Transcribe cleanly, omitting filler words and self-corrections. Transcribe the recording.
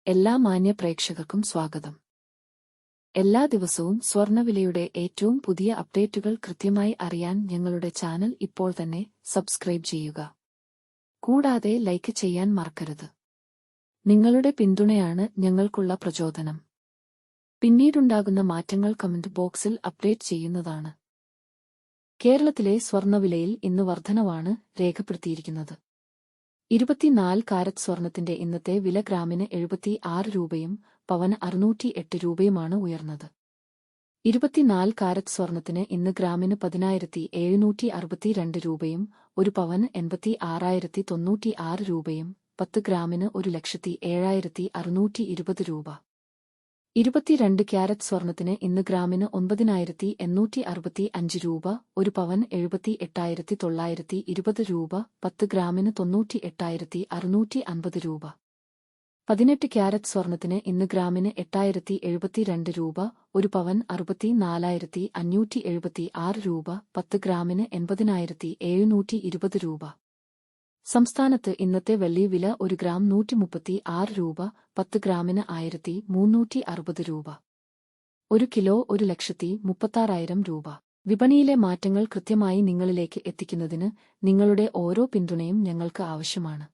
എല്ലാ മാന്യ പ്രേക്ഷകർക്കും സ്വാഗതം. എല്ലാ ദിവസവും സ്വർണ്ണവിലയുടെ ഏറ്റവും പുതിയ അപ്ഡേറ്റുകൾ കൃത്യമായി അറിയാൻ ഞങ്ങളുടെ ചാനൽ ഇപ്പോൾ തന്നെ സബ്സ്ക്രൈബ് ചെയ്യുക. കൂടാതെ ലൈക്ക് ചെയ്യാൻ മറക്കരുത്. നിങ്ങളുടെ പിന്തുണയാണ് ഞങ്ങൾക്കുള്ള പ്രചോദനം. പിന്നീടുണ്ടാകുന്ന മാറ്റങ്ങൾ കമന്റ് ബോക്സിൽ അപ്ഡേറ്റ് ചെയ്യുന്നതാണ്. കേരളത്തിലെ സ്വർണ്ണവിലയിൽ ഇന്ന് വർധനവാണ് രേഖപ്പെടുത്തിയിരിക്കുന്നത്. 24 കാരറ്റ് സ്വർണത്തിന്റെ ഇന്നത്തെ വില ഗ്രാമിന് 76 രൂപയും പവന് 608 രൂപയുമാണ് ഉയർന്നത്. 24 കാരറ്റ് സ്വർണത്തിന് ഇന്ന് ഗ്രാമിന് 10,762 രൂപയും ഒരു പവന് 86,096 രൂപയും 10 ഗ്രാമിന് 1,07,620 രൂപ. 22 ക്യാരറ്റ് സ്വർണത്തിന് ഇന്ന് ഗ്രാമിന് 9,865 രൂപ, ഒരു പവന് 78,920 രൂപ, 10 ഗ്രാമിന് 98,650 രൂപ. 18 ക്യാരറ്റ് സ്വർണത്തിന് ഇന്ന് ഗ്രാമിന് 8,072 രൂപ, ഒരു പവന് 64,576 രൂപ, 10 ഗ്രാമിന് 80,720 രൂപ. സംസ്ഥാനത്ത് ഇന്നത്തെ വെള്ളി വില 1 ഗ്രാം 136 രൂപ, 10 ഗ്രാമിന് 1,360 രൂപ. 1 കിലോ 1,36,000 രൂപ. വിപണിയിലെ മാറ്റങ്ങൾ കൃത്യമായി നിങ്ങളിലേക്ക് എത്തിക്കുന്നതിന് നിങ്ങളുടെ ഓരോ പിന്തുണയും ഞങ്ങൾക്ക് ആവശ്യമാണ്.